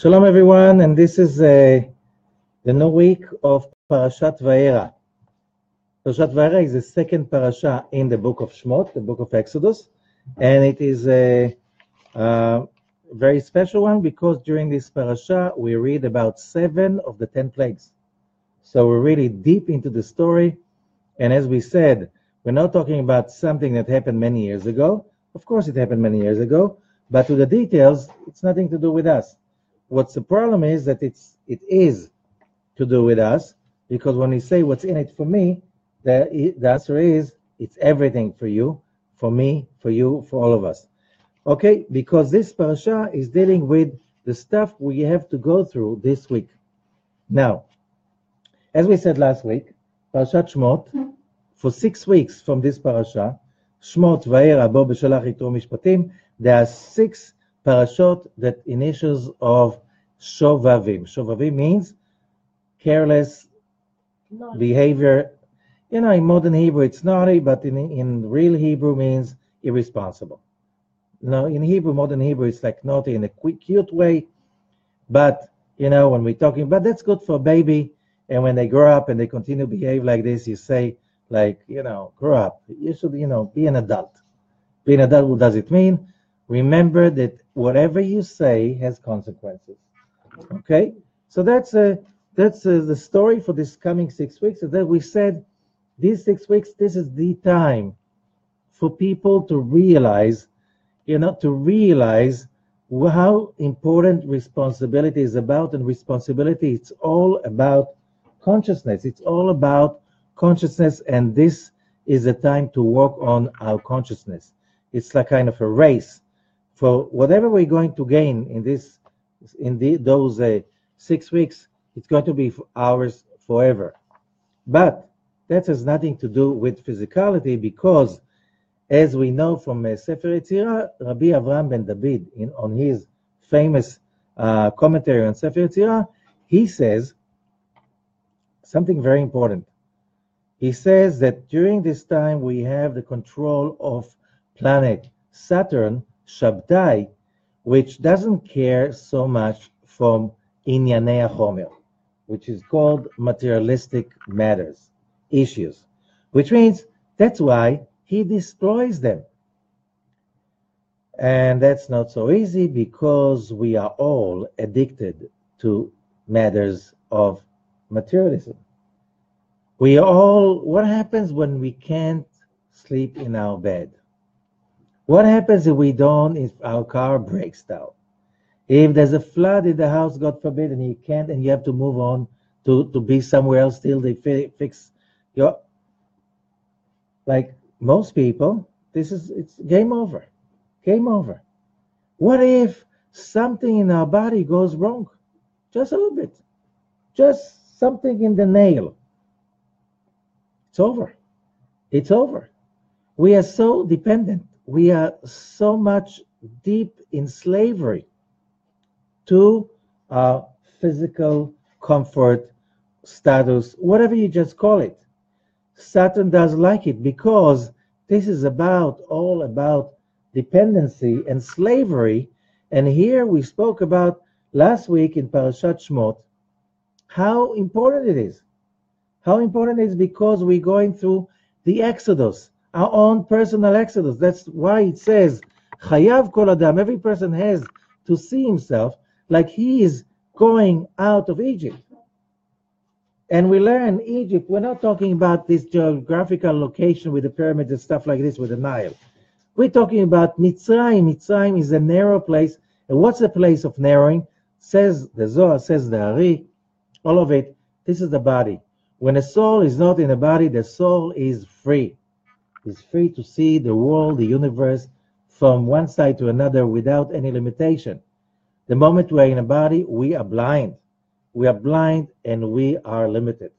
Shalom everyone, and this is the new week of Parashat VaEra. Parashat VaEra is the second parasha in the book of Shmot, the book of Exodus, and it is a very special one because during this parasha we read about 7 of the 10 plagues. So we're really deep into the story, and as we said, we're not talking about something that happened many years ago. Of course it happened many years ago, but to the details, it's nothing to do with us. What's the problem is that it is to do with us, because when we say what's in it for me, the answer is it's everything for you, for me, for you, for all of us. Okay, because this parasha is dealing with the stuff we have to go through this week. Now, as we said last week, Parashat Shmot, for 6 weeks from this parasha, Shmot, VaEra, Bo B'Shalach Yitro Mishpatim, there are 6 parashot that initials of Shovavim. Shovavim means careless behavior. You know, in modern Hebrew it's naughty, but in real Hebrew means irresponsible. No, in Hebrew, modern Hebrew, it's like naughty in a quick, cute way. But, you know, when we're talking, but that's good for a baby. And when they grow up and they continue to behave like this, you say, like, you know, grow up. You should, you know, be an adult. Be an adult, what does it mean? Remember that whatever you say has consequences. Okay? So that's the story for this coming 6 weeks. And then we said, these 6 weeks, this is the time for people to realize, how important responsibility is about. And responsibility, it's all about consciousness. It's all about consciousness, and this is the time to work on our consciousness. It's like kind of a race for whatever we're going to gain in those 6 weeks. It's going to be ours forever. But that has nothing to do with physicality, because as we know from Sefer Yetzirah, Rabbi Avraham ben David, on his famous commentary on Sefer Yetzirah, he says something very important. He says that during this time we have the control of planet Saturn, Shabtai, which doesn't care so much from Inyanei HaChomer, which is called materialistic matters, issues, which means that's why he destroys them. And that's not so easy, because we are all addicted to matters of materialism. What happens when we can't sleep in our bed? What happens if our car breaks down? If there's a flood in the house, God forbid, and you can't, and you have to move on to be somewhere else till they fix your, like most people, it's game over. Game over. What if something in our body goes wrong? Just a little bit. Just something in the nail. It's over. It's over. We are so dependent. We are so much deep in slavery to our physical comfort, status, whatever you just call it. Saturn does like it, because this is all about dependency and slavery. And here we spoke about last week in Parashat Shmot how important it is. How important it is, because we're going through the Exodus, our own personal Exodus. That's why it says, Chayav kol adam, every person has to see himself like he is going out of Egypt. And we learn Egypt, we're not talking about this geographical location with the pyramids and stuff like this with the Nile. We're talking about Mitzrayim. Mitzrayim is a narrow place. And what's the place of narrowing? Says the Zohar, says the Ari, all of it, this is the body. When a soul is not in a body, the soul is free. It's free to see the world, the universe, from one side to another without any limitation. The moment we're in a body, we are blind. We are blind and we are limited.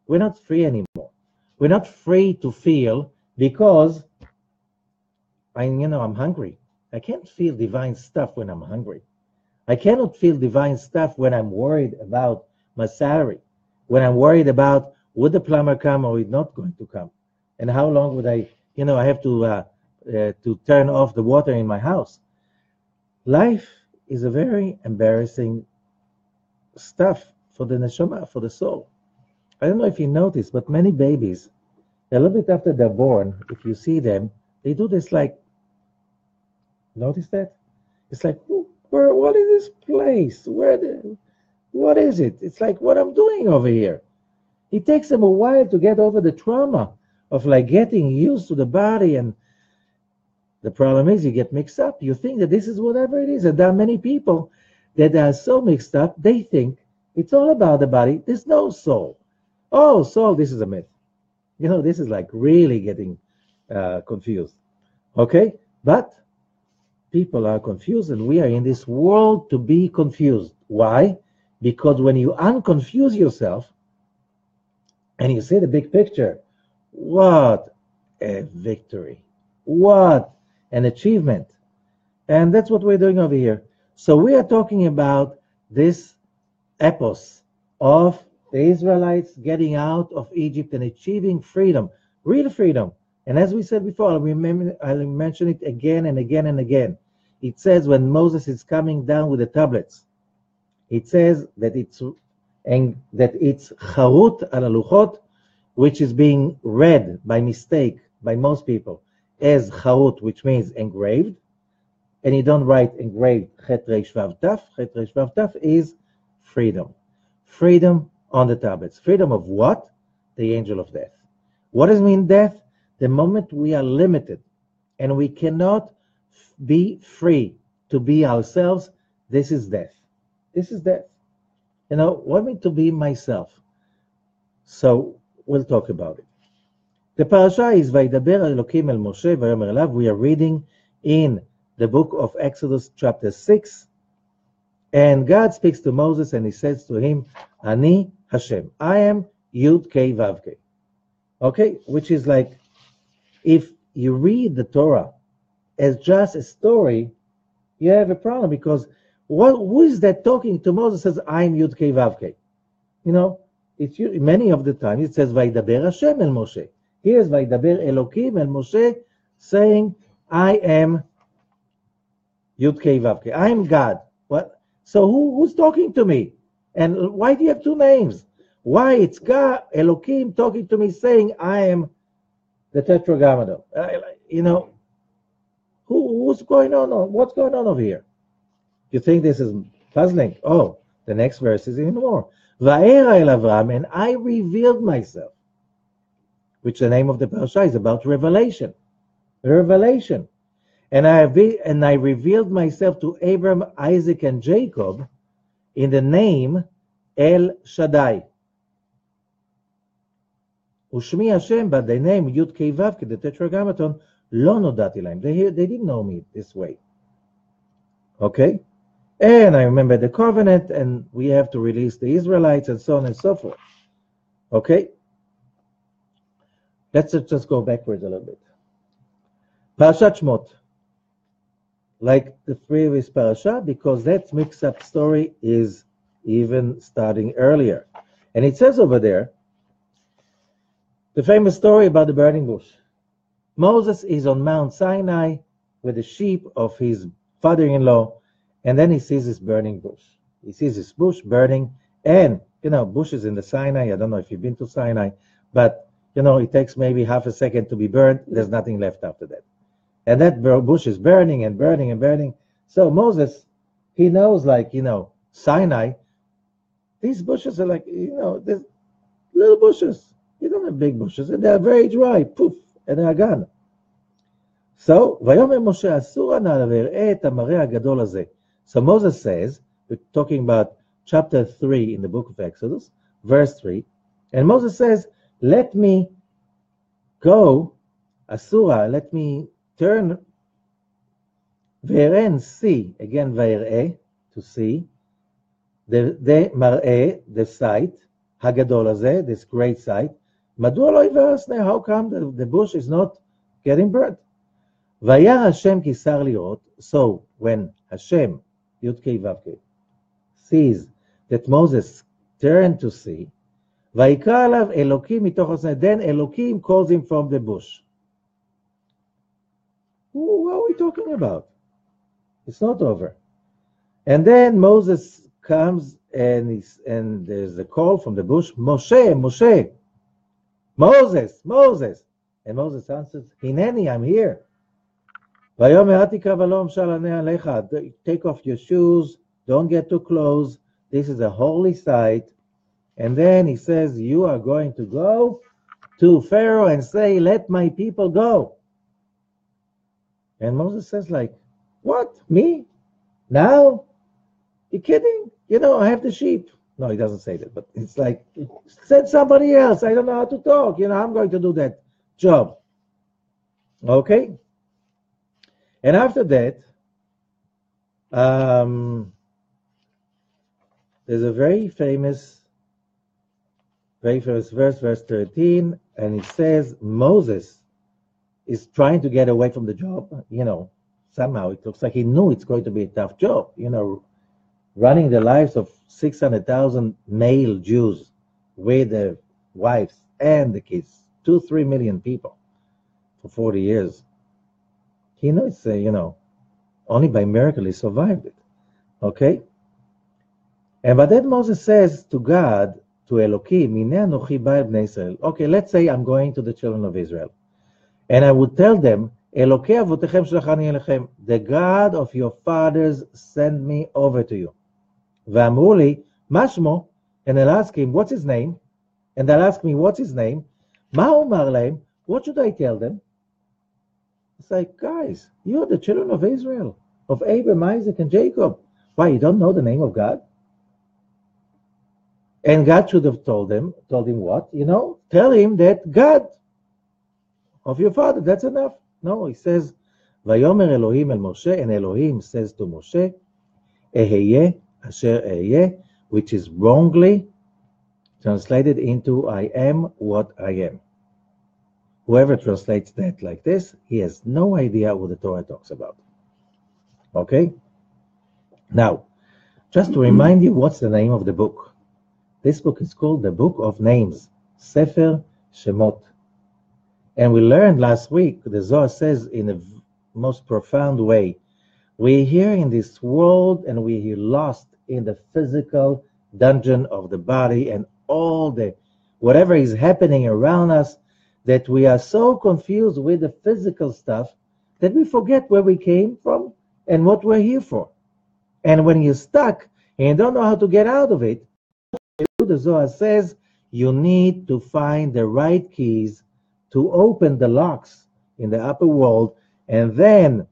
We're not free anymore. We're not free to feel, because I'm hungry. I can't feel divine stuff when I'm hungry. I cannot feel divine stuff when I'm worried about my salary, when I'm worried about would the plumber come or is not going to come, and how long would I have to turn off the water in my house. Life is a very embarrassing stuff for the neshama, for the soul. I don't know if you noticed, but many babies, a little bit after they're born, if you see them, they do this like, notice that? It's like, where, what is this place? What is it? It's like what I'm doing over here. It takes them a while to get over the trauma of like getting used to the body, and the problem is you get mixed up. You think that this is whatever it is, and there are many people that are so mixed up, they think it's all about the body. There's no soul. Oh, soul, this is a myth. This is like really getting confused. Okay? But people are confused, and we are in this world to be confused. Why? Because when you unconfuse yourself and you see the big picture, what a victory. What an achievement. And that's what we're doing over here. So we are talking about this epos of the Israelites getting out of Egypt and achieving freedom, real freedom. And as we said before, I'll mention it again and again and again. It says when Moses is coming down with the tablets, it says that it's charut al luchot, which is being read by mistake by most people as charut, which means engraved, and you don't write engraved chet reish vav taf. Chet reish vav taf is freedom. Freedom on the tablets. Freedom of what? The angel of death. What does mean death? The moment we are limited and we cannot be free to be ourselves, this is death. This is death. Want me to be myself. So we'll talk about it. The parasha is Vaidaber Elokim el Moshe Vayomer Elav. We are reading in the book of Exodus chapter 6. And God speaks to Moses and he says to him, Ani Hashem. I am Youdkevitch. Okay? Which is like, if you read the Torah as just a story, you have a problem, because who is that talking to Moses says, I'm Youdkevitch? It's many of the time it says, Vaidaber Hashem el Moshe. Here's Vaidaber Elokim el Moshe saying, I am Youdkevitch. I am God. What? So who's talking to me? And why do you have two names? Why it's God, Elokim, talking to me saying, I am the Tetragrammaton? Who's going on? What's going on over here? You think this is puzzling? Oh, the next verse is even more. VaEra el Avram, and I revealed myself, which the name of the parasha is about revelation. Revelation. And I revealed myself to Abraham, Isaac, and Jacob in the name El Shaddai. Ushmi Hashem, but the name Youdkevitch, the Tetragrammaton, Lo nodati lahem. They didn't know me this way. Okay? And I remember the covenant, and we have to release the Israelites, and so on and so forth. Okay? Let's just go backwards a little bit. Parashat Shmot. Like the previous parasha, because that mix-up story is even starting earlier. And it says over there, the famous story about the burning bush. Moses is on Mount Sinai with the sheep of his father-in-law, and then he sees this burning bush. He sees this bush burning, and, bushes in the Sinai, I don't know if you've been to Sinai, but, it takes maybe half a second to be burned. There's nothing left after that. And that bush is burning and burning and burning. So Moses, he knows, Sinai, these bushes are like, there's little bushes. You don't have big bushes, and they're very dry. Poof, and they're gone. So, ויאמר משה, אסור נא ואראה את המראה הגדול הזה. So Moses says, we're talking about chapter 3 in the book of Exodus, verse 3, and Moses says, let me go, Asura, let me turn, ואראה and see, again, ויראה, to see, the מראה, the sight, הגדול הזה, this great sight, מדוע לא יבער? How come the bush is not getting burnt? וירא השם כי שר לראות, so when Hashem, Youdkevitch, sees that Moses turned to see, ויקרא עליו אלוקים מתוך הסנה, then Elohim calls him from the bush. What are we talking about? It's not over. And then Moses comes and there's a call from the bush, Moshe, Moshe, Moses, Moses. And Moses answers, Hineni, I'm here. Take off your shoes, don't get too close. This is a holy site. And then he says, you are going to go to Pharaoh and say, let my people go. And Moses says, like, what? Me? Now? You kidding? I have the sheep. No, he doesn't say that, but it's like, send somebody else. I don't know how to talk. I'm going to do that job. Okay? And after that, there's a very famous verse, verse 13, and it says Moses is trying to get away from the job. Somehow it looks like he knew it's going to be a tough job. Running the lives of 600,000 male Jews with their wives and the kids, 2-3 million people for 40 years. He knows, only by miracle he survived it. Okay? But then Moses says to God, to Elohim, okay, let's say I'm going to the children of Israel. And I would tell them, the God of your fathers sent me over to you. V'amruli, mashmo, and I'll ask him, what's his name? And they'll ask me, what's his name? Ma umar lahem, what should I tell them? It's like, guys, you're the children of Israel, of Abraham, Isaac, and Jacob. Why, you don't know the name of God? And God should have told him what? Tell him that God of your father, that's enough. No, he says, Vayomer Elohim el Moshe, and Elohim says to Moshe, Eheye asher eheye, which is wrongly translated into I am what I am. Whoever translates that like this, he has no idea what the Torah talks about. Okay? Now, just to remind you, what's the name of the book? This book is called the Book of Names, Sefer Shemot. And we learned last week, the Zohar says in the most profound way, we're here in this world and we're here lost in the physical dungeon of the body and all the whatever is happening around us, that we are so confused with the physical stuff that we forget where we came from and what we're here for. And when you're stuck and you don't know how to get out of it, the Zohar says you need to find the right keys to open the locks in the upper world, and then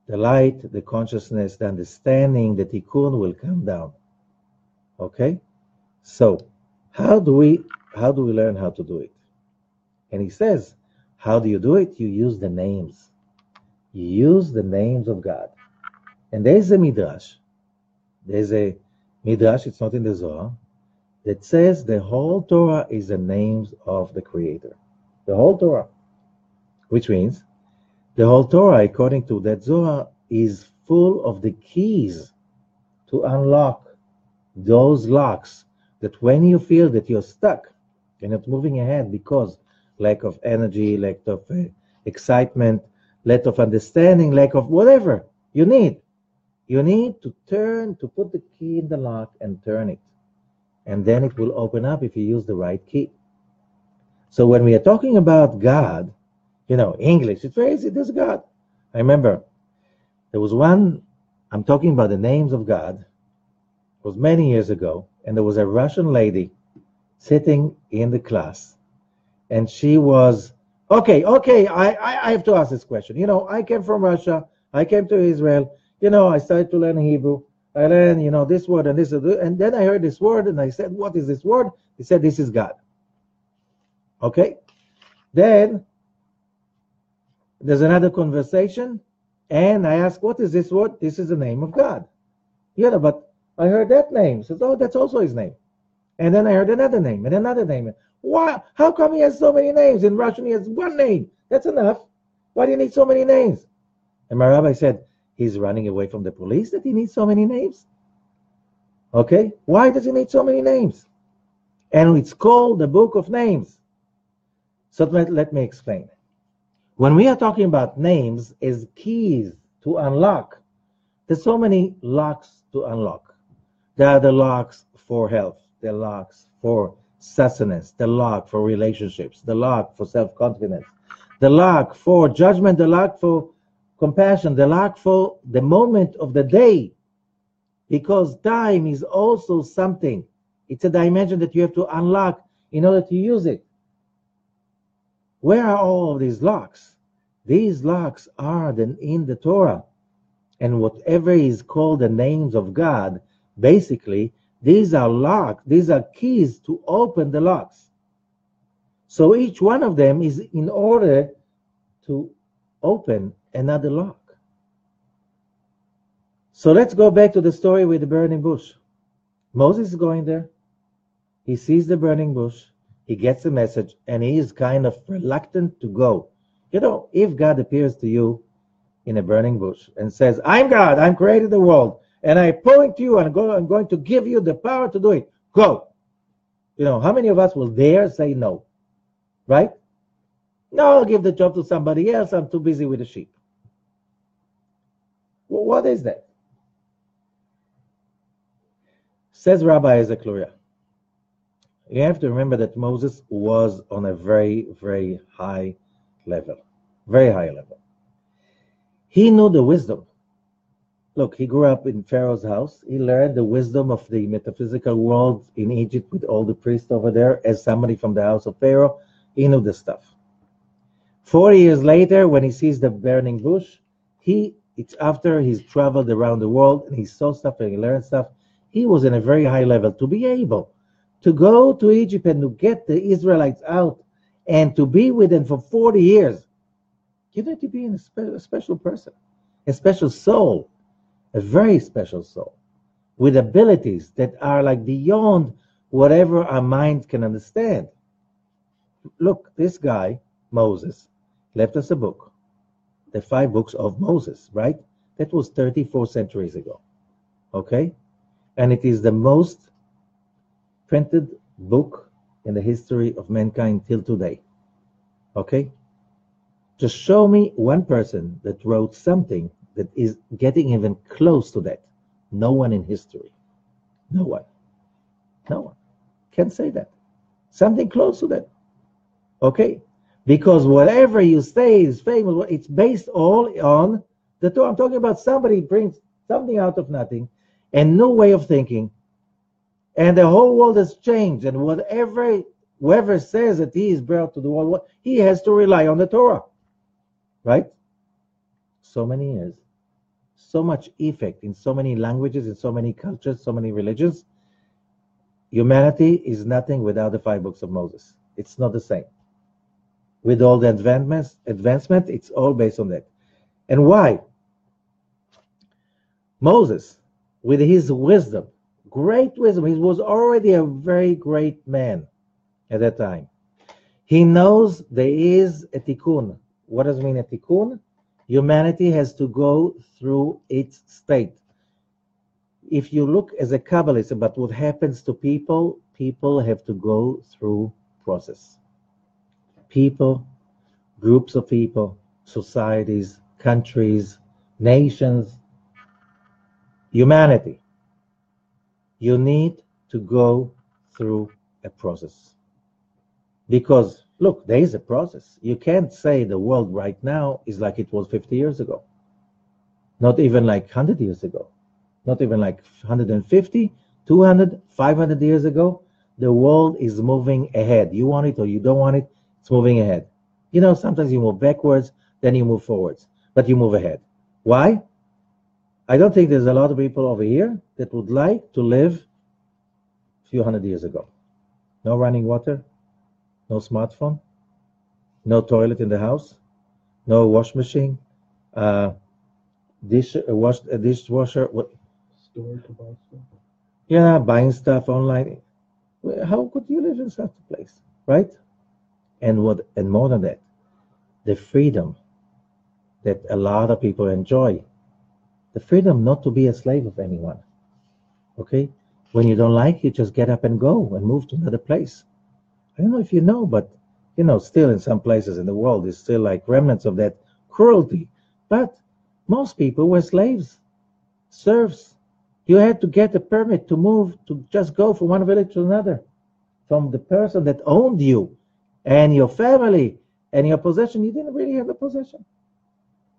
the light, the consciousness, the understanding, the tikkun will come down. Okay? So, how do we learn how to do it? And he says, how do you do it? You use the names. You use the names of God. And there's a midrash. There's a midrash, it's not in the Zohar, that says the whole Torah is the names of the Creator. The whole Torah. Which means the whole Torah, according to that Zohar, is full of the keys to unlock those locks, that when you feel that you're stuck and not moving ahead because lack of energy, lack of excitement, lack of understanding, lack of whatever you need to put the key in the lock and turn it. And then it will open up if you use the right key. So when we are talking about God, English, it's very easy, there's God. I remember there was one, I'm talking about the names of God, it was many years ago, and there was a Russian lady sitting in the class, and she was, okay, I have to ask this question. I came from Russia, I came to Israel, I started to learn Hebrew, I learned, this word and this, and then I heard this word, and I said, what is this word? He said, this is God. Okay? Then there's another conversation, and I asked, what is this word? This is the name of God. But I heard that name. Says, oh, that's also his name. And then I heard another name and another name. Why? How come he has so many names? In Russian, he has one name. That's enough. Why do you need so many names? And my rabbi said, he's running away from the police that he needs so many names. Okay? Why does he need so many names? And it's called the Book of Names. So let me explain. When we are talking about names as keys to unlock, there's so many locks to unlock. There are the locks for health, the locks for sustenance, the lock for relationships, the lock for self-confidence, the lock for judgment, the lock for compassion, the lock for the moment of the day. Because time is also something. It's a dimension that you have to unlock in order to use it. Where are all of these locks? These locks are in the Torah. And whatever is called the names of God, basically, these are locks, these are keys to open the locks. So each one of them is in order to open another lock. So let's go back to the story with the burning bush. Moses is going there. He sees the burning bush. He gets a message, and he is kind of reluctant to go. You know, if God appears to you in a burning bush and says, I'm God, I'm created the world, and I point you and I'm going to give you the power to do it, go. You know, how many of us will dare say no? Right? No, I'll give the job to somebody else. I'm too busy with the sheep. Well, what is that? Says Rabbi Isaac Luria, you have to remember that Moses was on a very, very high level. Very high level. He knew the wisdom. Look, he grew up in Pharaoh's house. He learned the wisdom of the metaphysical world in Egypt with all the priests over there. As somebody from the house of Pharaoh, he knew the stuff. 40 years later, when he sees the burning bush, it's after he's traveled around the world and he saw stuff and he learned stuff. He was in a very high level to be able to go to Egypt and to get the Israelites out and to be with them for 40 years. You need to be a special person, a special soul, a very special soul, with abilities that are like beyond whatever our mind can understand. Look, this guy, Moses, left us a book, the 5 books of Moses, right? That was 34 centuries ago, okay? And it is the most printed book in the history of mankind till today, okay? Just show me one person that wrote something that is getting even close to that. No one in history. No one. No one can say that. Something close to that. Okay? Because whatever you say is famous, it's based all on the Torah. I'm talking about somebody brings something out of nothing, a new way of thinking, and the whole world has changed. And whoever says that he is brought to the world, he has to rely on the Torah. Right? So many years, so much effect in so many languages, in so many cultures, so many religions. Humanity is nothing without the 5 books of Moses. It's not the same. With all the advancement, it's all based on that. And why? Moses, with his wisdom, great wisdom, he was already a very great man at that time. He knows there is a tikkun. What does it mean, a tikkun? Humanity has to go through its state. If you look as a Kabbalist about what happens to people, people have to go through process. People, groups of people, societies, countries, nations, humanity. You need to go through a process. Because, look, there is a process. You can't say the world right now is like it was 50 years ago. Not even like 100 years ago. Not even like 150, 200, 500 years ago. The world is moving ahead. You want it or you don't want it, it's moving ahead. You know, sometimes you move backwards, then you move forwards. But you move ahead. Why? I don't think there's a lot of people over here that would like to live a few hundred years ago. No running water, no smartphone, no toilet in the house, no wash machine, dishwasher. Store to buy stuff. Yeah, buying stuff online. How could you live in such a place, right? And more than that, the freedom that a lot of people enjoy, the freedom not to be a slave of anyone. Okay, when you don't like, you just get up and go and move to another place. I don't know if you know, but you know, still in some places in the world, there's still like remnants of that cruelty. But most people were slaves, serfs. You had to get a permit to move, to just go from one village to another, from the person that owned you and your family and your possession. You didn't really have a possession.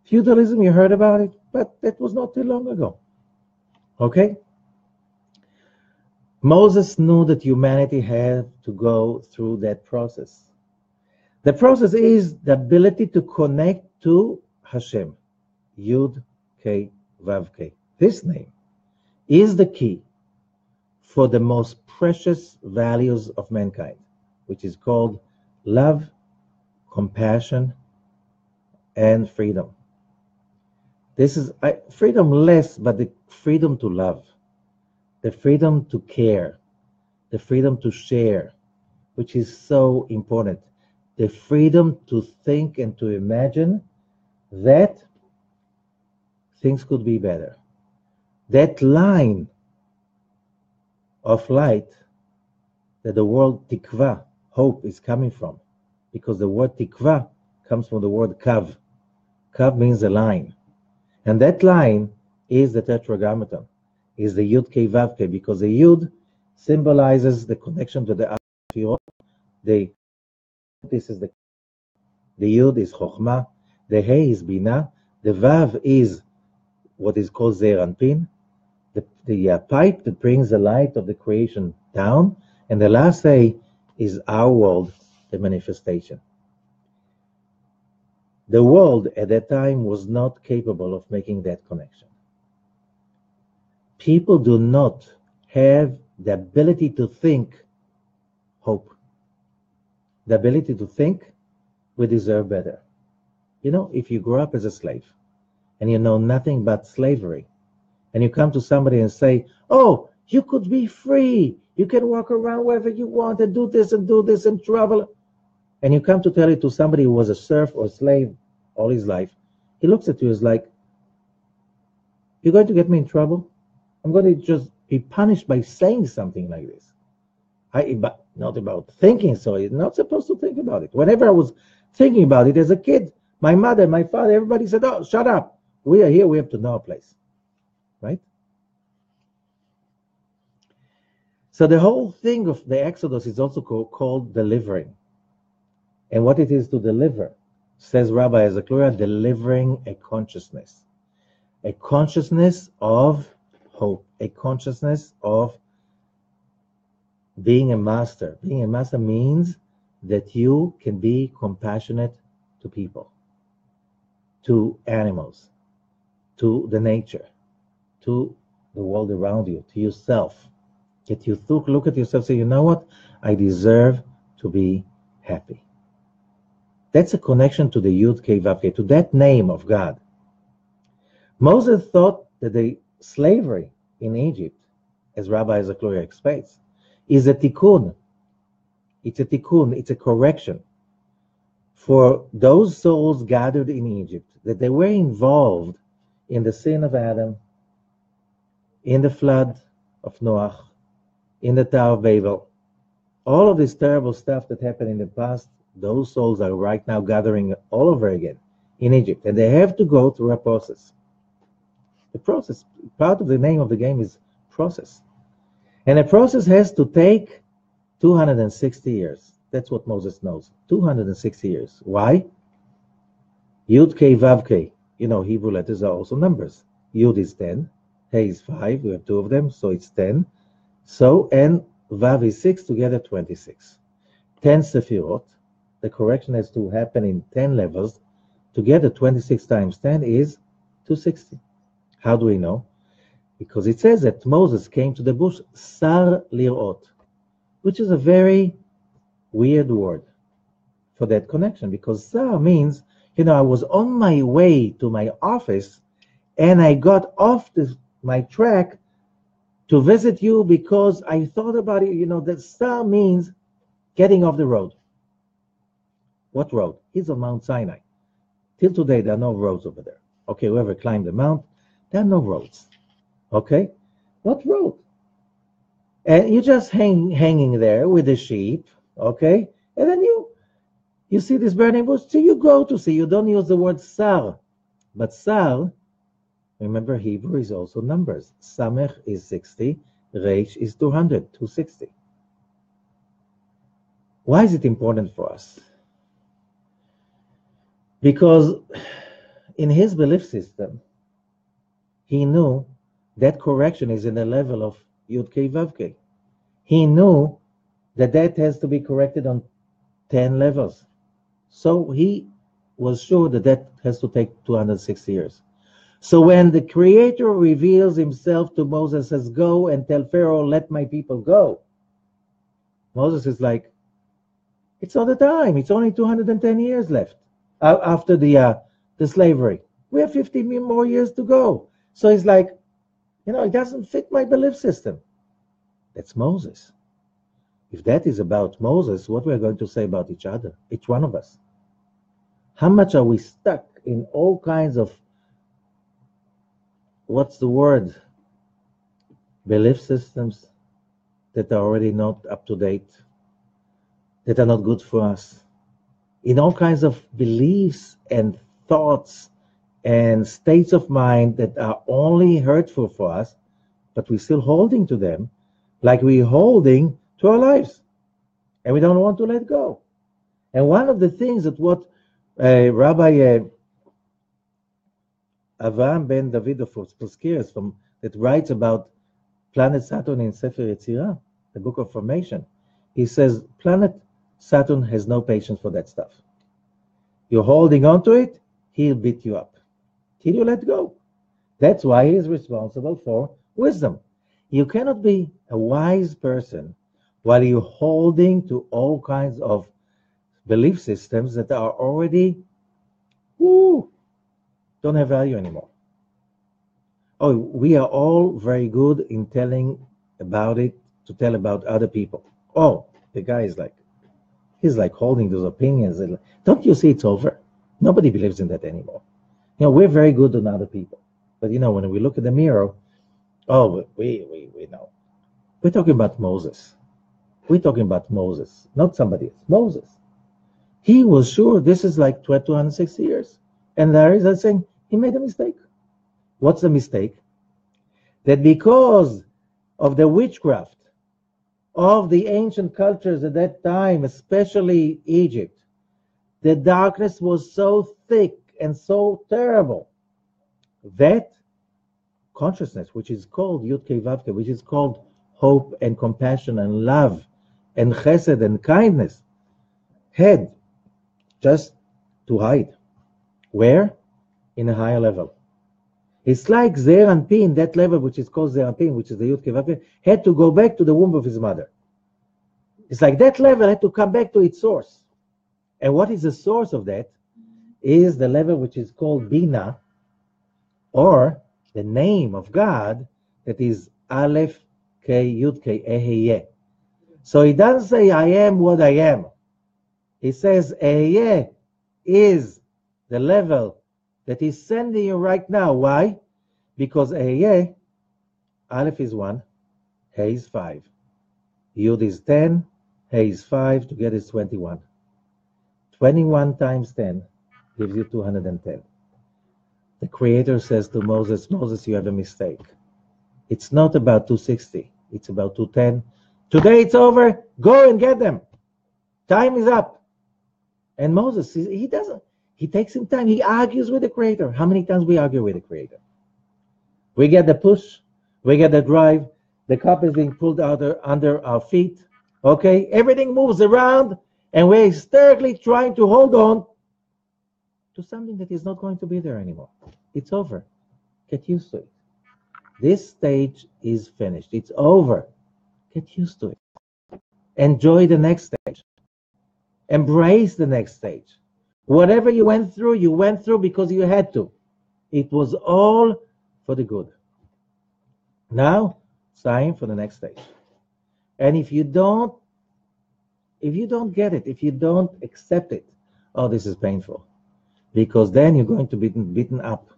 Feudalism, you heard about it, but that was not too long ago. Okay? Moses knew that humanity had to go through that process. The process is the ability to connect to Hashem. Yud, K, Vav, K. This name is the key for the most precious values of mankind, which is called love, compassion, and freedom. This is freedom less, but the freedom to love, the freedom to care, the freedom to share, which is so important. The freedom to think and to imagine that things could be better. That line of light that the word tikva, hope, is coming from, because the word tikva comes from the word kav. Kav means a line. And that line is the tetragrammaton, is the Youdkevitch, because the Yud symbolizes the connection to the Sefirot. This is the Yud is Chokhmah, the Hey is Binah, the Vav is what is called Zeir Anpin, the pipe that brings the light of the creation down, and the last Hey is our world, the manifestation. The world at that time was not capable of making that connection. People do not have the ability to think hope. The ability to think we deserve better. You know, if you grow up as a slave and you know nothing but slavery, and you come to somebody and say, oh, you could be free. You can walk around wherever you want and do this and travel. And you come to tell it to somebody who was a serf or slave all his life, he looks at you as like, you're going to get me in trouble? I'm going to just be punished by saying something like this. But not about thinking, so you're not supposed to think about it. Whenever I was thinking about it as a kid, my mother, my father, everybody said, oh, shut up. We are here, we have to know our place. Right? So the whole thing of the Exodus is also called delivering. And what it is to deliver, says Rabbi Ezekiel, delivering a consciousness of hope, a consciousness of being a master. Being a master means that you can be compassionate to people, to animals, to the nature, to the world around you, to yourself. That you look at yourself and say, you know what? I deserve to be happy. That's a connection to the Youdkevitch, to that name of God. Moses thought that the slavery in Egypt, as Rabbi Ezekiel explains, is a tikkun. It's a tikkun, it's a correction for those souls gathered in Egypt, that they were involved in the sin of Adam, in the flood of Noah, in the Tower of Babel. All of this terrible stuff that happened in the past, those souls are right now gathering all over again in Egypt, and they have to go through a process. The process, part of the name of the game is process. And the process has to take 260 years. That's what Moses knows, 260 years. Why? Yud, K, Vav, K. You know, Hebrew letters are also numbers. Yud is 10, Hey is 5, we have two of them, so it's 10. So, and Vav is 6, together 26. 10 Sefirot. The correction has to happen in 10 levels. Together, 26 times 10 is 260. How do we know? Because it says that Moses came to the bush, Sar Lirot, which is a very weird word for that connection, because Sar means, I was on my way to my office and I got off my track to visit you because I thought about it. That Sar means getting off the road. What road? He's on Mount Sinai. Till today, there are no roads over there. Okay, whoever climbed the mount, there are no roads. Okay? What road? And you're just hanging there with the sheep, okay? And then you see this burning bush, so you go to see. You don't use the word sar. But sar Remember, Hebrew is also numbers. Samech is 60, Reish is 200, 260. Why is it important for us? Because in his belief system, he knew that correction is in the level of Youdkevitch. He knew that that has to be corrected on 10 levels. So he was sure that that has to take 260 years. So when the Creator reveals himself to Moses, says, go and tell Pharaoh, let my people go. Moses is like, it's not the time. It's only 210 years left after the slavery. We have 50 more years to go. So he's like, it doesn't fit my belief system. That's Moses. If that is about Moses, what we're going to say about each other, each one of us. How much are we stuck in all kinds of, what's the word? Belief systems that are already not up to date, that are not good for us. In all kinds of beliefs and thoughts and states of mind that are only hurtful for us, but we're still holding to them like we're holding to our lives. And we don't want to let go. And one of the things that what Rabbi Avraham ben David of Poskiris that writes about planet Saturn in Sefer Yetzirah, the book of formation, he says planet Saturn has no patience for that stuff. You're holding on to it, he'll beat you up till you let go. That's why he is responsible for wisdom. You cannot be a wise person while you're holding to all kinds of belief systems that are already don't have value anymore. Oh, we are all very good in telling about it, to tell about other people. Oh, the guy is like, he's like holding those opinions. Don't you see it's over? Nobody believes in that anymore. We're very good on other people. But when we look at the mirror, we know. We're talking about Moses. We're talking about Moses, not somebody else. Moses. He was sure this is like 260 years. And there is saying he made a mistake. What's the mistake? That because of the witchcraft of the ancient cultures at that time, especially Egypt, the darkness was so thick and so terrible that consciousness, which is called Youdkevitch, which is called hope and compassion and love and chesed and kindness, had just to hide. Where? In a higher level. It's like Zeir Anpin, that level which is called Zeir Anpin, which is the Youdkevitch, had to go back to the womb of his mother. It's like that level had to come back to its source. And what is the source of that? Is the level which is called Bina, or the name of God, that is Aleph, K, Yud, K, Eheye. So he doesn't say, I am what I am. He says, Eheye is the level that he's sending you right now. Why? Because Eheye, Aleph is 1, He is 5. Yud is 10, He is 5, together is 21. 21 times 10 gives you 210. The Creator says to Moses, Moses, you have a mistake. It's not about 260. It's about 210. Today it's over. Go and get them. Time is up. And Moses, he doesn't. He takes some time. He argues with the Creator. How many times we argue with the Creator? We get the push. We get the drive. The cup is being pulled out under our feet. Okay? Everything moves around. And we're hysterically trying to hold on to something that is not going to be there anymore. It's over. Get used to it. This stage is finished. It's over. Get used to it. Enjoy the next stage. Embrace the next stage. Whatever you went through because you had to. It was all for the good. Now, it's time for the next stage. And if you don't get it, if you don't accept it, oh, this is painful. Because then you're going to be beaten up.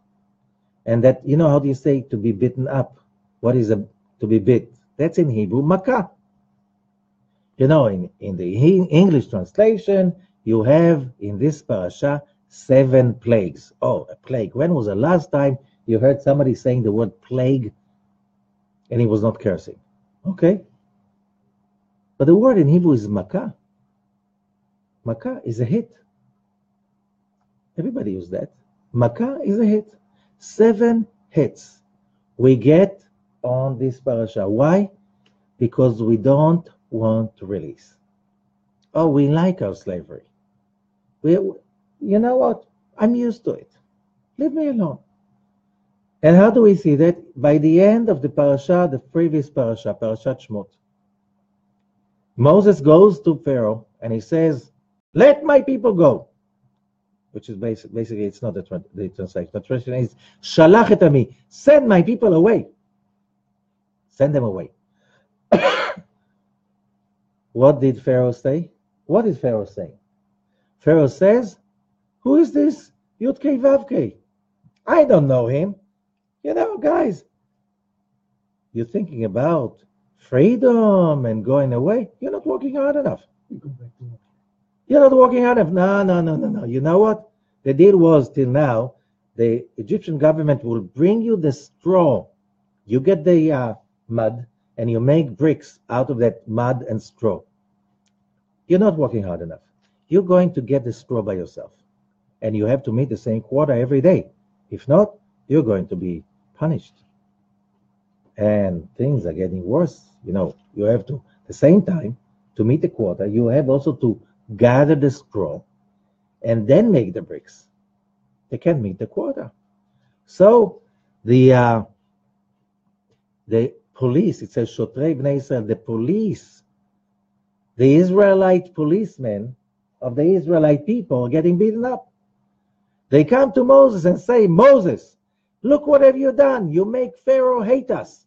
And that, how do you say to be beaten up? What is to be bit? That's in Hebrew, Maca. In the English translation, you have in this parasha 7 plagues. Oh, a plague. When was the last time You heard somebody saying the word plague, and he was not cursing. Okay? But the word in Hebrew is Maca. Maca is a hit. Everybody use that. Maca is a hit. 7 hits we get on this parasha. Why? Because we don't want to release. Oh, we like our slavery. You know what? I'm used to it. Leave me alone. And how do we see that? By the end of the parasha, the previous parasha, Parashat Shmot, Moses goes to Pharaoh and he says, let my people go. Which is basically it's not the translation. The translation is, Shalach et ami, send my people away. Send them away. What did Pharaoh say? What is Pharaoh saying? Pharaoh says, who is this Youdkevitch? I don't know him. You know, guys, you're thinking about freedom and going away. You're not working hard enough. You're not working hard enough. No. You know what? The deal was till now, the Egyptian government will bring you the straw. You get the mud and you make bricks out of that mud and straw. You're not working hard enough. You're going to get the straw by yourself. And you have to meet the same quota every day. If not, you're going to be punished. And things are getting worse. You know, you have to, at the same time, to meet the quota, you have also to gather the straw and then make the bricks. They can't meet the quota. So the police, it says Shotrei Bnei Israel, the police, the Israelite policemen of the Israelite people are getting beaten up. They come to Moses and say, Moses, look what have you done? You make Pharaoh hate us.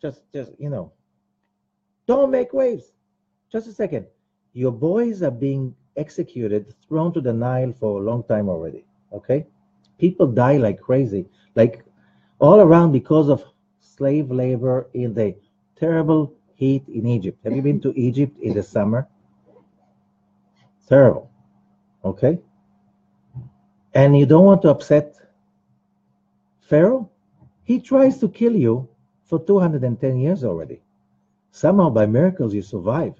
Just you know, don't make waves. Just a second. Your boys are being executed, thrown to the Nile for a long time already. Okay? People die like crazy, like all around because of slave labor in the terrible heat in Egypt. Have you been to Egypt in the summer? Terrible. Okay? And you don't want to upset Pharaoh? He tries to kill you for 210 years already. Somehow, by miracles, you survive.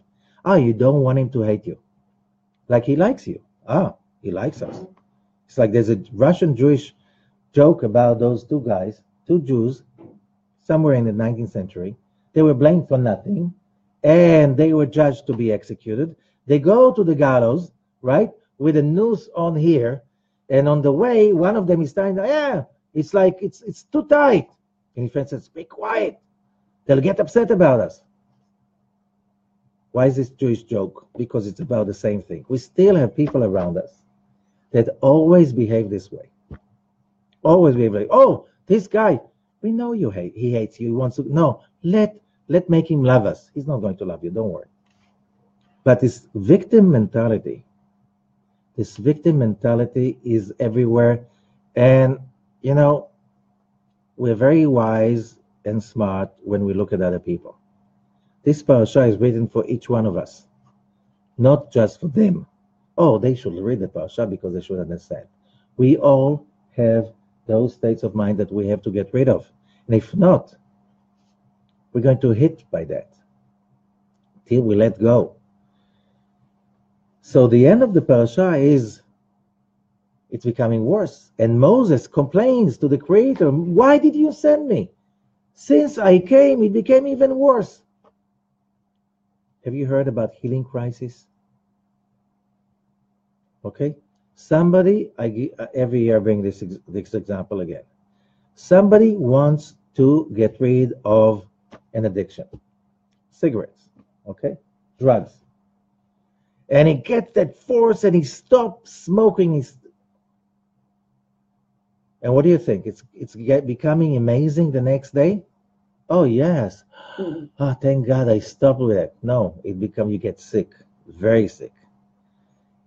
You don't want him to hate you. Like he likes you. He likes us. It's like there's a Russian Jewish joke about those two guys, two Jews, somewhere in the 19th century. They were blamed for nothing, and they were judged to be executed. They go to the gallows, right, with a noose on here, and on the way, one of them is saying, it's like, it's too tight. And his friend says, be quiet. They'll get upset about us. Why is this Jewish joke? Because it's about the same thing. We still have people around us that always behave this way. Always behave like, this guy, we know you hate. He hates you. He wants to. No, let make him love us. He's not going to love you. Don't worry. But this victim mentality is everywhere. And, you know, we're very wise and smart when we look at other people. This parasha is written for each one of us, not just for them. They should read the parasha because they should understand. We all have those states of mind that we have to get rid of. And if not, we're going to hit by that till we let go. So the end of the parasha is, it's becoming worse. And Moses complains to the Creator, why did you send me? Since I came, it became even worse. Have you heard about healing crisis? Okay. Somebody, every year I bring this example again. Somebody wants to get rid of an addiction. Cigarettes, okay? Drugs. And he gets that force and he stops smoking. And what do you think? It's becoming amazing the next day? Oh, yes. Thank God I stopped with it. No, you get sick, very sick.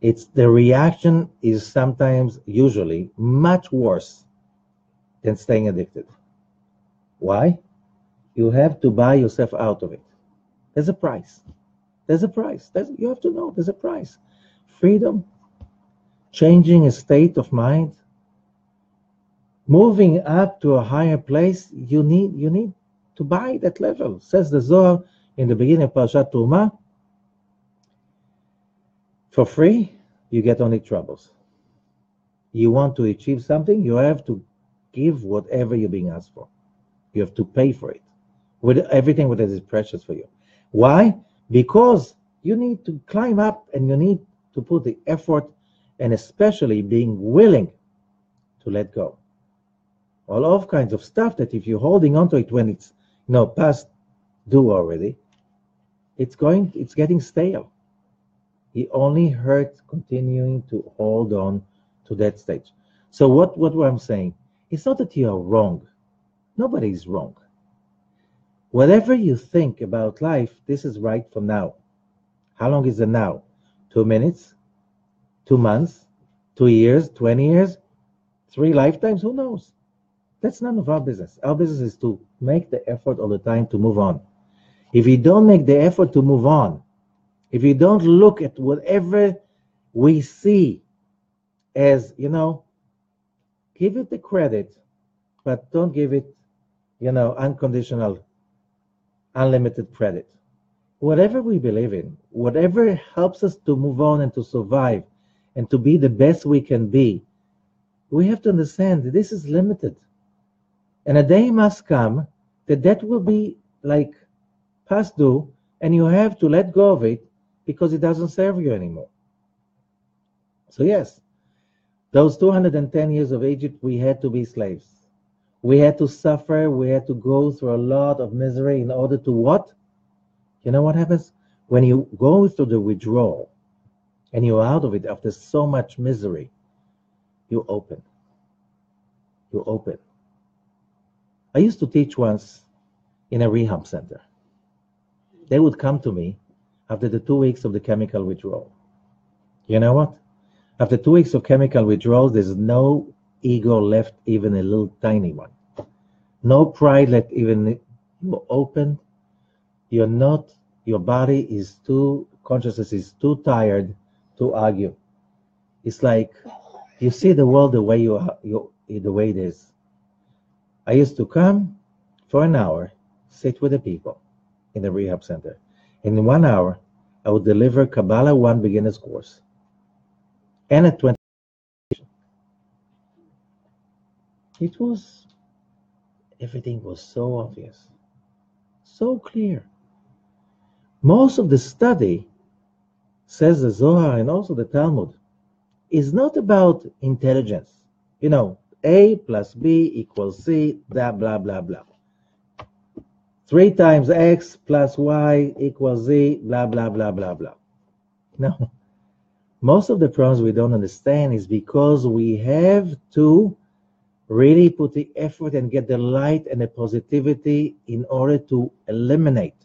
The reaction is usually much worse than staying addicted. Why? You have to buy yourself out of it. There's a price. You have to know there's a price. Freedom, changing a state of mind, moving up to a higher place, you need to buy that level. Says the Zohar in the beginning of Parashat Terumah, for free, you get only troubles. You want to achieve something, you have to give whatever you're being asked for. You have to pay for it with everything that is precious for you. Why? Because you need to climb up and you need to put the effort, and especially being willing to let go. All kinds of stuff that if you're holding on to it when it's past due already, it's getting stale. It only hurts continuing to hold on to that stage. So what I'm saying, it's not that you are wrong. Nobody is wrong. Whatever you think about life, this is right for now. How long is it now? 2 minutes? 2 months? 2 years? 20 years? 3 lifetimes? Who knows? That's none of our business. Our business is to make the effort all the time to move on. If you don't make the effort to move on, if you don't look at whatever we see as, give it the credit, but don't give it, unconditional, unlimited credit. Whatever we believe in, whatever helps us to move on and to survive and to be the best we can be, we have to understand that this is limited. And a day must come that will be like past due, and you have to let go of it because it doesn't serve you anymore. So yes, those 210 years of Egypt, we had to be slaves. We had to suffer. We had to go through a lot of misery in order to what? You know what happens? When you go through the withdrawal and you're out of it after so much misery, you open. You open. I used to teach once in a rehab center. They would come to me after the 2 weeks of the chemical withdrawal. You know what? After 2 weeks of chemical withdrawal, there's no ego left, even a little tiny one. No pride left, even open. You're not, your body is consciousness is too tired to argue. It's like you see the world the way the way it is. I used to come for an hour, sit with the people in the rehab center. And in 1 hour, I would deliver Kabbalah 1 beginner's course and a 20. Everything was so obvious, so clear. Most of the study, says the Zohar and also the Talmud, is not about intelligence. A plus B equals C, blah, blah, blah, blah. 3 times X plus Y equals Z, blah, blah, blah, blah, blah. No. Most of the problems we don't understand is because we have to really put the effort and get the light and the positivity in order to eliminate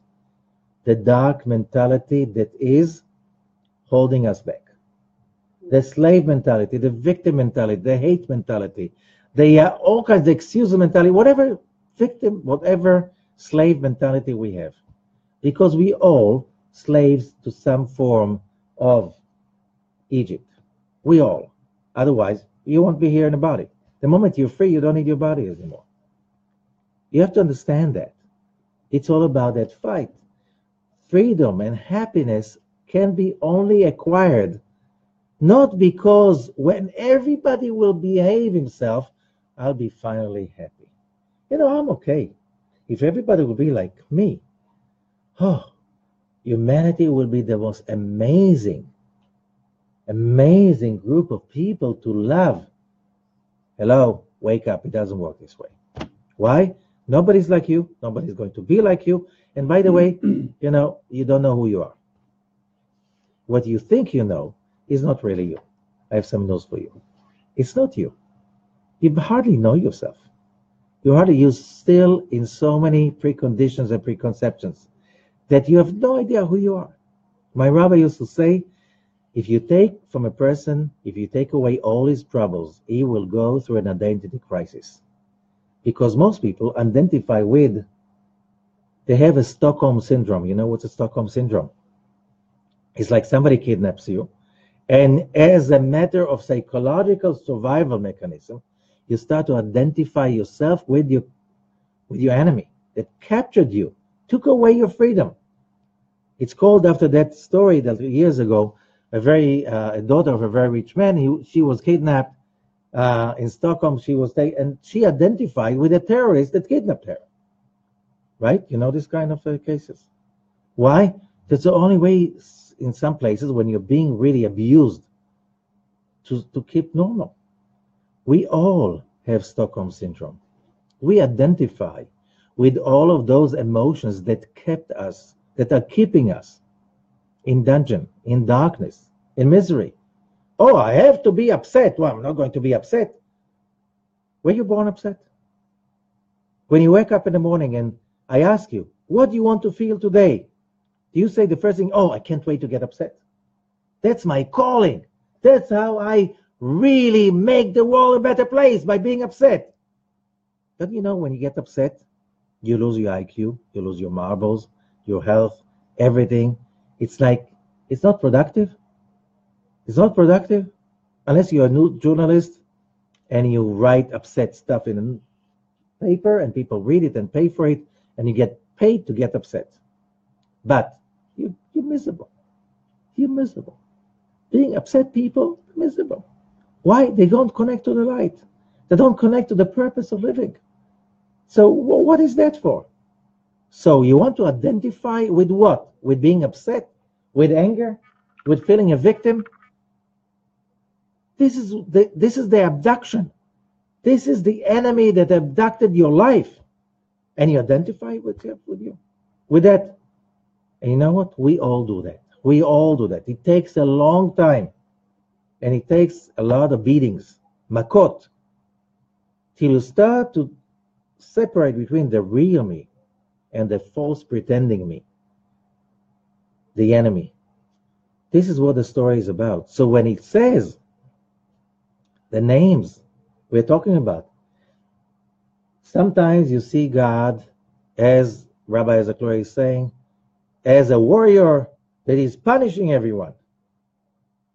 the dark mentality that is holding us back. The slave mentality, the victim mentality, the hate mentality, all kinds of excuse mentality, whatever victim, whatever slave mentality we have. Because we all slaves to some form of Egypt. We all. Otherwise, you won't be here in a body. The moment you're free, you don't need your body anymore. You have to understand that. It's all about that fight. Freedom and happiness can be only acquired not because when everybody will behave himself, I'll be finally happy. I'm okay. If everybody will be like me, humanity will be the most amazing group of people to love. Hello, wake up. It doesn't work this way. Why? Nobody's like you. Nobody's going to be like you. And by the way, you don't know who you are. What you think you know is not really you. I have some news for you. It's not you. You hardly know yourself. You're still in so many preconditions and preconceptions that you have no idea who you are. My rabbi used to say, if you take away all his troubles, he will go through an identity crisis. Because most people identify with, they have a Stockholm syndrome. You know what's a Stockholm syndrome? It's like somebody kidnaps you, and as a matter of psychological survival mechanism, You start to identify yourself with your enemy that captured you, took away your freedom. It's called after that story that years ago, a daughter of a very rich man, she was kidnapped in Stockholm. She was taken, and she identified with a terrorist that kidnapped her. Right? You know this kind of cases. Why? That's the only way in some places when you're being really abused to keep normal. We all have Stockholm syndrome. We identify with all of those emotions that kept us, that are keeping us in dungeon, in darkness, in misery. Oh, I have to be upset. Well, I'm not going to be upset. Were you born upset? When you wake up in the morning and I ask you, what do you want to feel today? Do you say the first thing, oh, I can't wait to get upset? That's my calling. That's how I really make the world a better place, by being upset. But you know, when you get upset, you lose your IQ, you lose your marbles, your health, everything. It's like, it's not productive. It's not productive unless you're a new journalist and you write upset stuff in a paper and people read it and pay for it and you get paid to get upset. But you're miserable. You're miserable. Being upset people, miserable. Why? They don't connect to the light. They don't connect to the purpose of living. So what is that for? So you want to identify with what? With being upset? With anger? With feeling a victim? This is the abduction. This is the enemy that abducted your life. And you identify with that. And you know what? We all do that. We all do that. It takes a long time. And it takes a lot of beatings, makot, till you start to separate between the real me and the false pretending me, the enemy. This is what the story is about. So when it says the names we're talking about, sometimes you see God, as Rabbi Zakhlori is saying, as a warrior that is punishing everyone.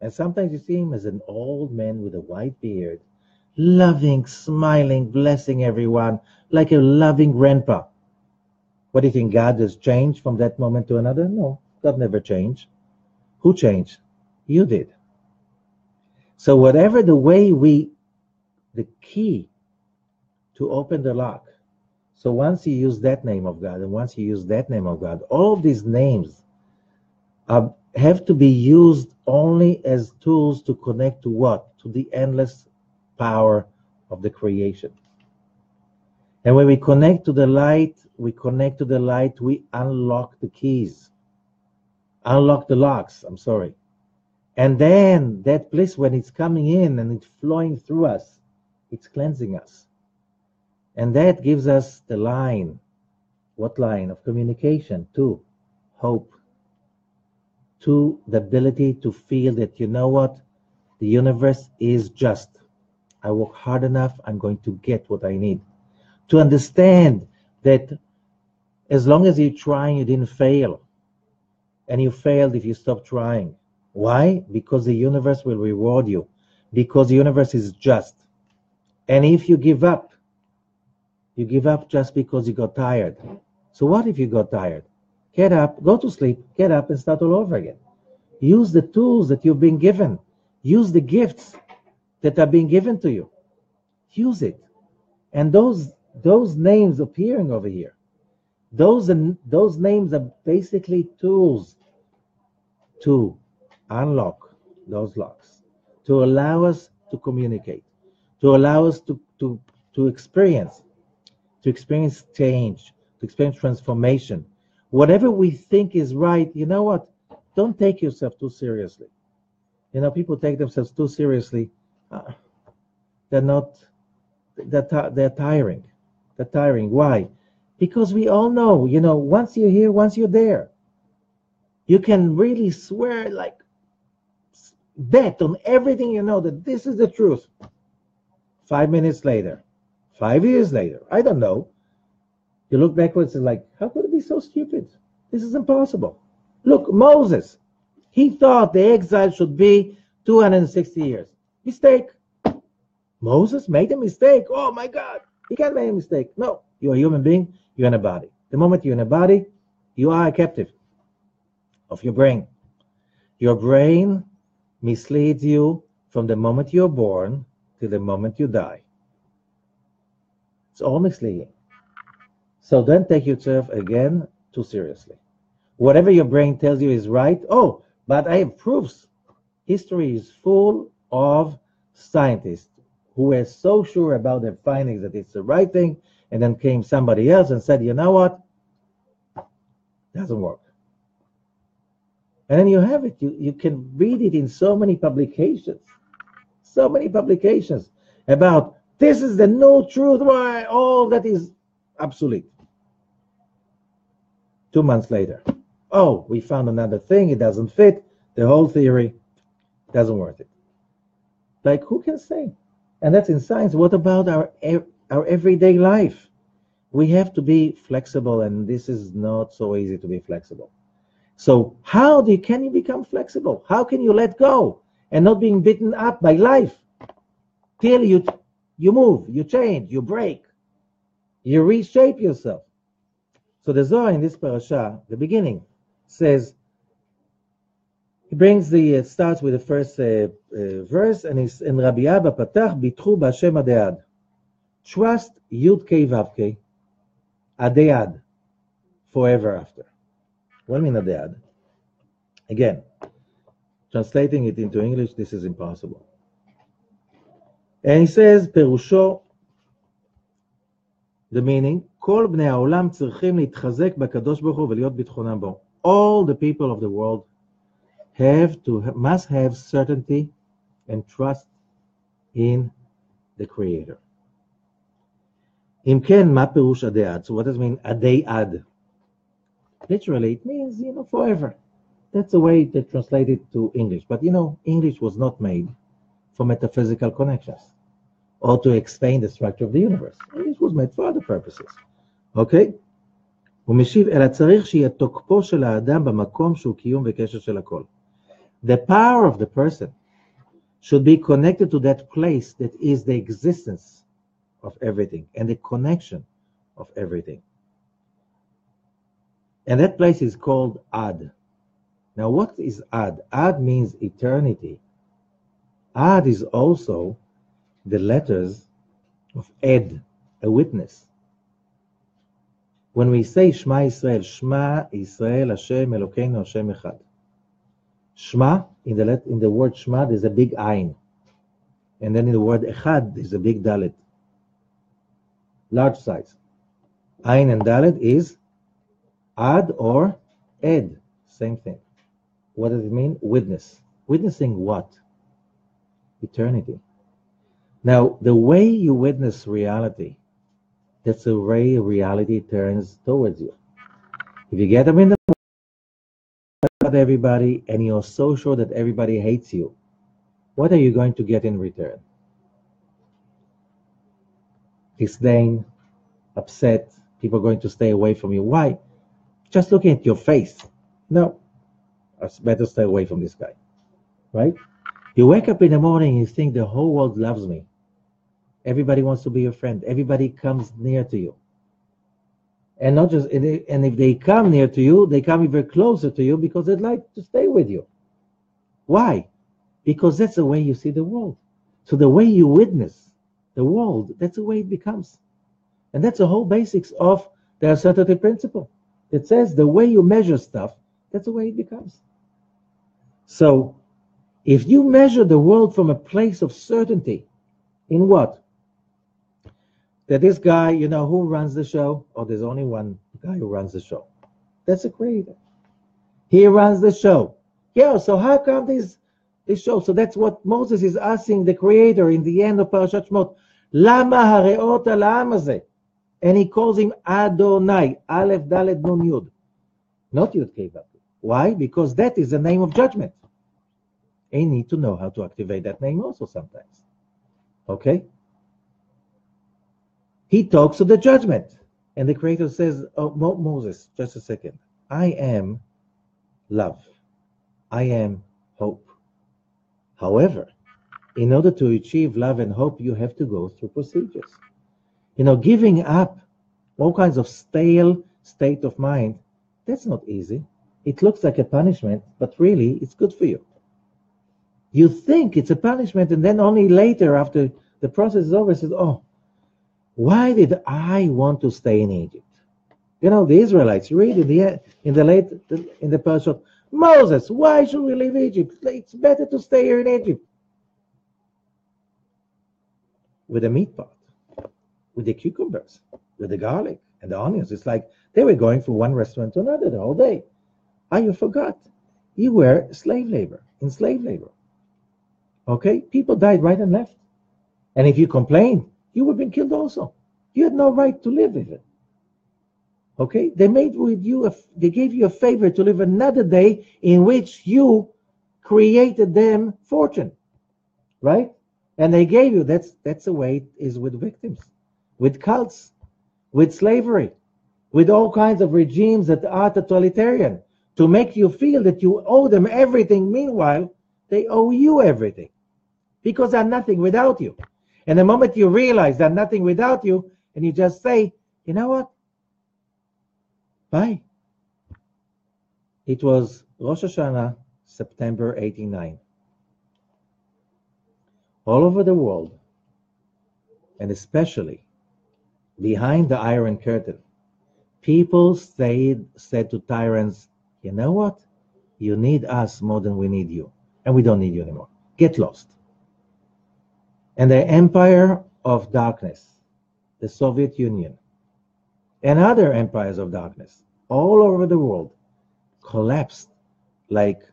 And sometimes you see him as an old man with a white beard, loving, smiling, blessing everyone, like a loving grandpa. What do you think? God has changed from that moment to another? No, God never changed. Who changed? You did. So whatever the way the key to open the lock. So once you use that name of God, and once you use that name of God, all of these names have to be used only as tools to connect to what? To the endless power of the creation. And when we connect to the light, we unlock the keys. Unlock the locks, And then that bliss, when it's coming in and it's flowing through us, it's cleansing us. And that gives us the line. What line? Of communication, to hope. To the ability to feel that, you know what? The universe is just. I work hard enough, I'm going to get what I need. To understand that as long as you're trying, you didn't fail. And you failed if you stop trying. Why? Because the universe will reward you. Because the universe is just. And if you give up just because you got tired. So what if you got tired? Get up, go to sleep, get up and start all over again. Use the tools that you've been given. Use the gifts that are being given to you. Use it. And those names appearing over here, those names are basically tools to unlock those locks, to allow us to communicate, to allow us to experience change, to experience transformation. Whatever we think is right, you know what? Don't take yourself too seriously. You know, people take themselves too seriously. They're tiring. They're tiring. Why? Because we all know, you know, once you're here, once you're there, you can really swear, like, bet on everything you know that this is the truth. 5 minutes later, 5 years later, I don't know. You look backwards and like, how could it be so stupid? This is impossible. Look, Moses, he thought the exile should be 260 years. Mistake. Moses made a mistake. Oh my God, he can't make a mistake. No, you're a human being, you're in a body. The moment you're in a body, you are a captive of your brain. Your brain misleads you from the moment you're born to the moment you die. It's all misleading. So don't take yourself again too seriously. Whatever your brain tells you is right. Oh, but I have proofs. History is full of scientists who were so sure about their findings that it's the right thing, and then came somebody else and said, you know what? Doesn't work. And then you have it. You can read it in so many publications. So many publications about this is the no truth, why all that is obsolete. 2 months later, oh, we found another thing, it doesn't fit, the whole theory doesn't worth it. Like, who can say? And that's in science. What about our everyday life? We have to be flexible, and this is not so easy to be flexible. So how can you become flexible? How can you let go and not being beaten up by life? Till you move, you change, you break, you reshape yourself. So the Zohar in this parasha, the beginning, says, he brings starts with the first verse, and it's in Rabbi Abba Patach, Bitchu B'Hashem Adead. Trust Youdkevitch, Adead, forever after. What do you mean Adead? Again, translating it into English, this is impossible. And he says, Perusho, the meaning, כל בני העולם צריכים להתחזק בקדוש ברוך הוא ולהיות ביטחונם בו. All the people of the world must have certainty and trust in the Creator. אם כן, מה פירוש עדי עד? So what does it mean, עדי עד? Literally, it means, forever. That's the way they translate it to English. But, English was not made for metaphysical connections or to explain the structure of the universe. English was made for other purposes. Okay? הוא משיב, אלא צריך שיהיה תוקפו של האדם במקום שהוא קיום וקשר של הכל. The power of the person should be connected to that place that is the existence of everything and the connection of everything. And that place is called Ad. Now, what is Ad? Ad means eternity. Ad is also the letters of Ed, a witness. When we say Shema Yisrael, Shema Yisrael Hashem Elokeinu Hashem Echad. Shema, in the word Shema, there's a big Ayin. And then in the word Echad, there's a big Dalet. Large size. Ayin and Dalet is Ad or Ed. Same thing. What does it mean? Witness. Witnessing what? Eternity. Now, the way you witness reality, that's the way reality turns towards you. If you get up in the about everybody and you're so sure that everybody hates you, what are you going to get in return? Disdain, upset, people are going to stay away from you. Why? Just looking at your face. No, it's better stay away from this guy, right? You wake up in the morning and you think the whole world loves me. Everybody wants to be your friend. Everybody comes near to you. And not just, and if they come near to you, they come even closer to you because they'd like to stay with you. Why? Because that's the way you see the world. So the way you witness the world, that's the way it becomes. And that's the whole basics of the uncertainty principle. It says the way you measure stuff, that's the way it becomes. So if you measure the world from a place of certainty, in what? That this guy, who runs the show? Oh, there's only one guy who runs the show. That's the Creator. He runs the show. Yeah, so how come this show? So that's what Moses is asking the Creator in the end of Parashat Shemot. Lama hareot ha'am hazeh. And he calls him Adonai. Aleph, Dalet, Nun, Yud. Not Youdkevitch. Why? Because that is the name of judgment. And you need to know how to activate that name also sometimes. Okay? He talks to the judgment. And the Creator says, oh, Moses, just a second. I am love. I am hope. However, In order to achieve love and hope, you have to go through procedures. Giving up all kinds of stale state of mind, that's not easy. It looks like a punishment, but really it's good for you. You think it's a punishment, and then only later, after the process is over, says, oh, why did I want to stay in Egypt? The Israelites read in the Parashot, Moses, why should we leave Egypt? It's better to stay here in Egypt. With the meat pot, with the cucumbers, with the garlic and the onions. It's like they were going from one restaurant to another the whole day. You forgot. You were in slave labor. Okay? People died right and left. And if you complained, you would have been killed also. You had no right to live with it. Okay? They gave you a favor to live another day in which you created them fortune. Right? And they gave you, that's the way it is with victims, with cults, with slavery, with all kinds of regimes that are totalitarian, to make you feel that you owe them everything. Meanwhile, they owe you everything because they're nothing without you. And the moment you realize they're nothing without you, and you just say, you know what? Bye. It was Rosh Hashanah, September 89. All over the world, and especially behind the Iron Curtain, people said to tyrants, you know what? You need us more than we need you, and we don't need you anymore. Get lost. And the empire of darkness, the Soviet Union, and other empires of darkness all over the world collapsed like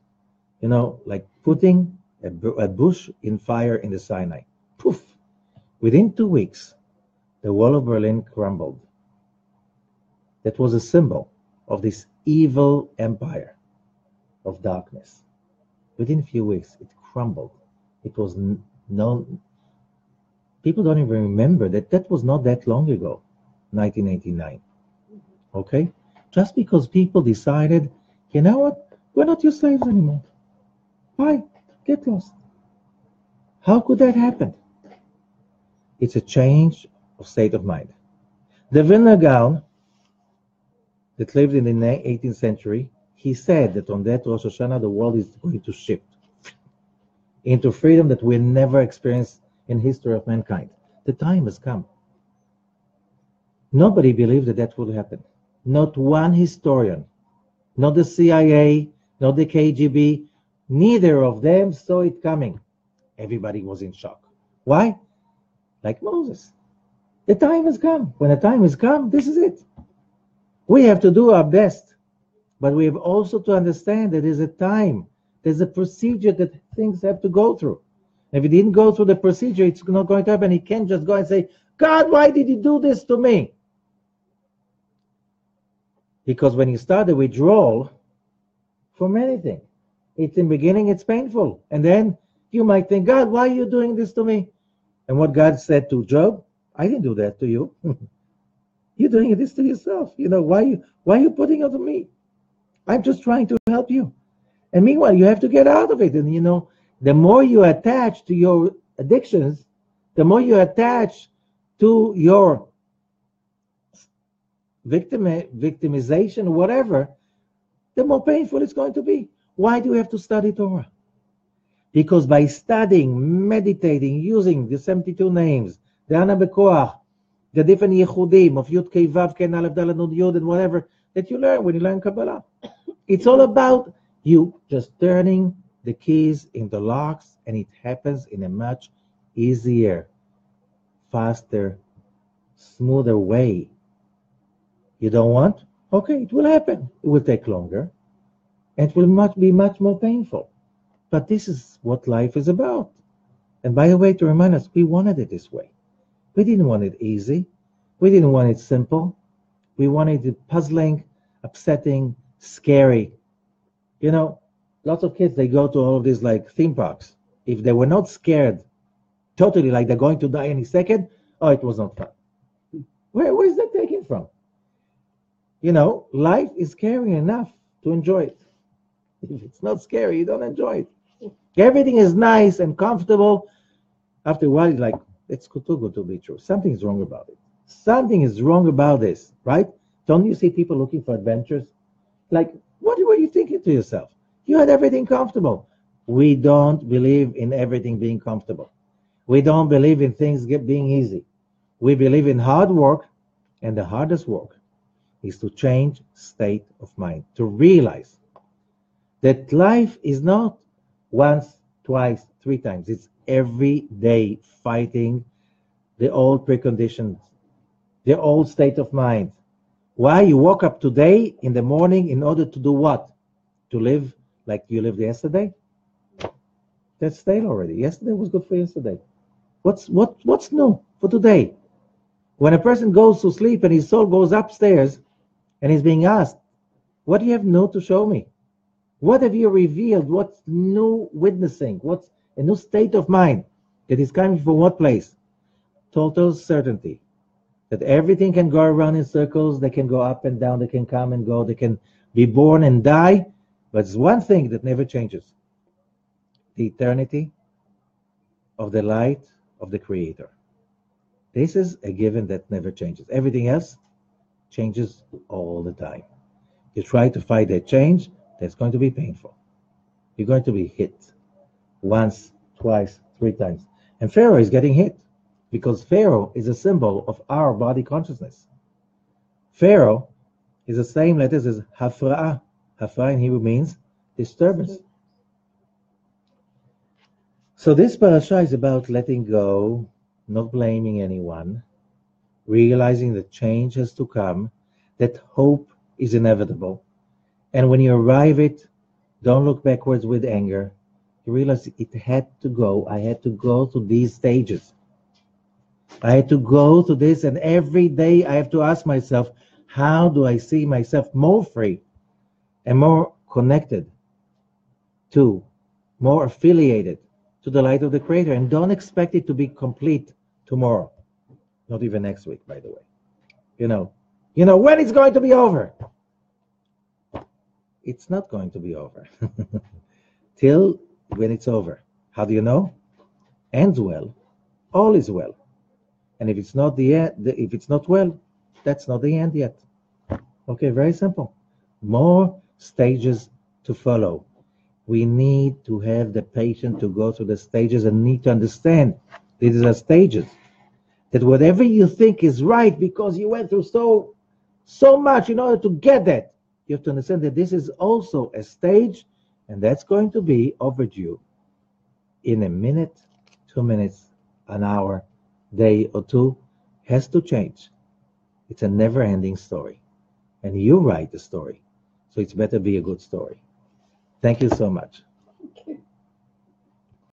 putting a bush in fire in the Sinai. Poof! Within 2 weeks, the wall of Berlin crumbled. That was a symbol of this evil empire of darkness. Within a few weeks, it crumbled. It was known. People don't even remember that was not that long ago, 1989. Okay? Just because people decided, you know what? We're not your slaves anymore. Why? Get lost. How could that happen? It's a change of state of mind. The Vilna Gaon, that lived in the 18th century, he said that on that Rosh Hashanah, the world is going to shift into freedom that we never experienced in history of mankind. The time has come. Nobody believed that would happen. Not one historian, not the CIA, not the KGB, neither of them saw it coming. Everybody was in shock. Why? Like Moses. The time has come. When the time has come, this is it. We have to do our best. But we have also to understand that there's a time, there's a procedure that things have to go through. If he didn't go through the procedure, it's not going to happen. He can't just go and say, God, why did you do this to me? Because when you start the withdrawal from anything, in the beginning, it's painful. And then you might think, God, why are you doing this to me? And what God said to Job, I didn't do that to you. You're doing this to yourself. Why are you putting it on me? I'm just trying to help you. And meanwhile, you have to get out of it. And the more you attach to your addictions, the more you attach to your victimization, whatever, the more painful it's going to be. Why do you have to study Torah? Because by studying, meditating, using the 72 names, the Ana Bekoach, the different Yehudim of Youdkevitch, Vav, Ken, Aleph, Dalet, Nun, Yod, and whatever that you learn when you learn Kabbalah. It's all about you just turning the keys in the locks, and it happens in a much easier, faster, smoother way. You don't want? Okay, it will happen. It will take longer. And it will be much more painful. But this is what life is about. And by the way, to remind us, we wanted it this way. We didn't want it easy. We didn't want it simple. We wanted it puzzling, upsetting, scary. Lots of kids, they go to all of these theme parks. If they were not scared, totally like they're going to die any second, it was not fun. Where is that taken from? Life is scary enough to enjoy it. If it's not scary, you don't enjoy it. Everything is nice and comfortable. After a while, it's like, it's too good to be true. Something's wrong about it. Something is wrong about this, right? Don't you see people looking for adventures? Like, what were you thinking to yourself? You had everything comfortable. We don't believe in everything being comfortable. We don't believe in things being easy. We believe in hard work, and the hardest work is to change state of mind, to realize that life is not once, twice, three times. It's every day fighting the old preconditions, the old state of mind. Why you woke up today in the morning in order to do what? To live like you lived yesterday? That's stale already. Yesterday was good for yesterday. What's new for today? When a person goes to sleep and his soul goes upstairs and he's being asked, what do you have new to show me? What have you revealed? What's new witnessing? What's a new state of mind that is coming from what place? Total certainty that everything can go around in circles, they can go up and down, they can come and go, they can be born and die, but it's one thing that never changes: the eternity of the light of the Creator. This is a given that never changes. Everything else changes all the time. You try to fight that change, that's going to be painful. You're going to be hit once, twice, three times. And Pharaoh is getting hit because Pharaoh is a symbol of our body consciousness. Pharaoh is the same letters as Hafra'ah. Hafra'ah in Hebrew means disturbance. So this parasha is about letting go, not blaming anyone, realizing that change has to come, that hope is inevitable. And when you arrive it, don't look backwards with anger. You realize it had to go. I had to go through these stages. I had to go to this, and every day I have to ask myself, how do I see myself more free and more connected to, more affiliated to the light of the Creator? And don't expect it to be complete tomorrow, not even next week, by the way. You know when it's going to be over. It's not going to be over till when it's over. How do you know? Ends well, all is well. And if it's not the end, if it's not well, that's not the end yet. Okay, very simple. More stages to follow. We need to have the patience to go through the stages and need to understand these are stages. That whatever you think is right because you went through so much in order to get that, you have to understand that this is also a stage, and that's going to be overdue in a minute, 2 minutes, an hour, day or two. Has to change. It's a never-ending story. And you write the story. So it's better be a good story. Thank you so much.